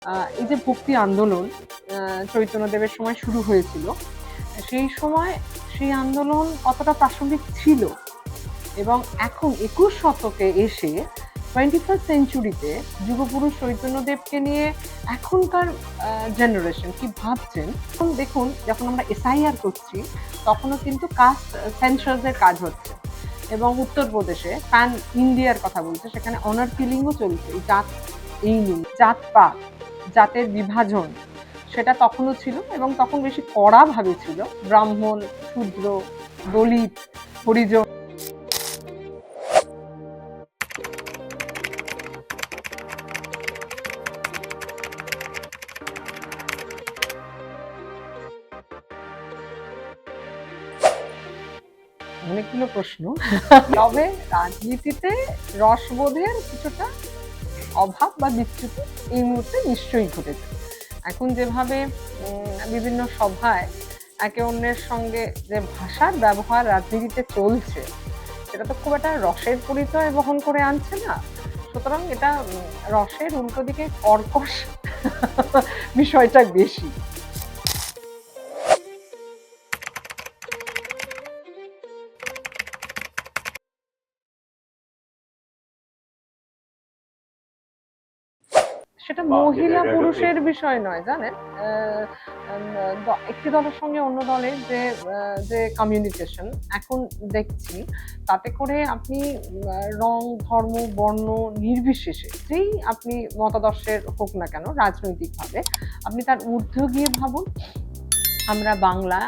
এই যে ভক্তি আন্দোলন চৈতন্যদেবের সময় শুরু হয়েছিল, সেই সময় সেই আন্দোলন কতটা প্রাসঙ্গিক ছিল এবং এখন ২১ শতকে এসে 21st সেঞ্চুরিতে যুগপুরুষ চৈতন্যদেবকে নিয়ে এখনকার জেনারেশন কি ভাবছেন। এখন দেখুন, যখন আমরা এসআইআর করছি তখনও কিন্তু কাস্ট সেন্সাসের কাজ হচ্ছে এবং উত্তরপ্রদেশে প্যান ইন্ডিয়ার কথা বলছে, সেখানে অনার কিলিংও চলছে। এই নিয়ে জাতপাত, জাতের বিভাজন সেটা তখনও ছিল এবং তখন বেশি কড়াভাবে ছিল। ব্রাহ্মণ, শূদ্র, দলিত, হরিজন। অনেকগুলো প্রশ্ন। তবে রাজনীতিতে রসবোধের কিছুটা অভাব বা বিচ্যুতি এই মুহূর্তে নিশ্চয়ই ঘটেছে। এখন যেভাবে বিভিন্ন সভায় একে অন্যের সঙ্গে যে ভাষার ব্যবহার রাজনীতিতে চলছে, সেটা তো খুব একটা রসের পরিচয় বহন করে আনছে না। সুতরাং এটা রসের উল্টো দিকে কর্কশ বিষয়টা বেশি। সেটা মহিলা পুরুষের বিষয় নয়, জানেন। একটি দলের সঙ্গে অন্য দলের যে কমিউনিকেশন এখন দেখছি, তাতে করে আপনি রং, ধর্ম, বর্ণ নির্বিশেষে যেই আপনি মতাদর্শের হোক না কেন রাজনৈতিকভাবে, আপনি তার ঊর্ধ্বে গিয়ে ভাবুন। আমরা বাংলা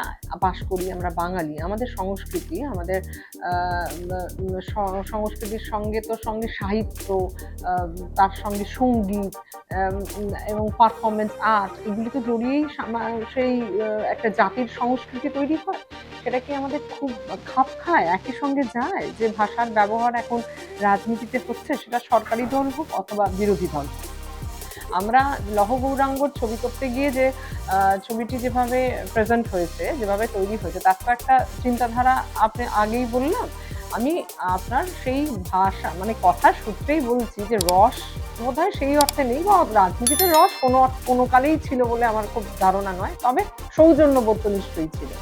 বাস করি, আমরা বাঙালি, আমাদের সংস্কৃতি, আমাদের সংস্কৃতির সঙ্গে তো সঙ্গে সাহিত্য, তার সঙ্গে সঙ্গীত এবং পারফরমেন্স আর্ট, এগুলি তো জড়িয়েই সেই একটা জাতির সংস্কৃতি তৈরি হয়। সেটা কি আমাদের খুব খাপ খায়, একই সঙ্গে যায়? যে ভাষার ব্যবহার এখন রাজনীতিতে হচ্ছে, সেটা সরকারি দল হোক অথবা বিরোধী দল হোক। আমরা লৌহ গৌরাঙ্গর ছবি করতে গিয়ে যে ছবিটি যেভাবে প্রেজেন্ট হয়েছে, যেভাবে তৈরি হয়েছে, তার তো একটা চিন্তাধারা আপনি আগেই বললাম। আমি আপনার সেই ভাষা মানে কথার সূত্রেই বলছি যে রস বোধহয় সেই অর্থে নেই, বা রাজনীতিতে রস কোনো কালেই ছিল বলে আমার খুব ধারণা নয়, তবে সৌজন্যবোধ তো নিশ্চয়ই ছিল।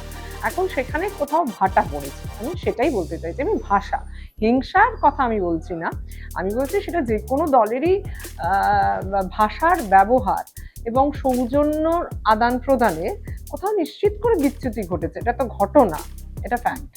এখন সেখানে কোথাও ভাটা পড়েছে, আমি সেটাই বলতে চাইছি। আমি ভাষা, হিংসার কথা আমি বলছি না, আমি বলছি সেটা যে কোনো দলেরই ভাষার ব্যবহার এবং সৌজন্যর আদান প্রদানে কোথাও নিশ্চিত করে বিচ্যুতি ঘটেছে। এটা তো ঘটনা, এটা ফ্যাক্ট।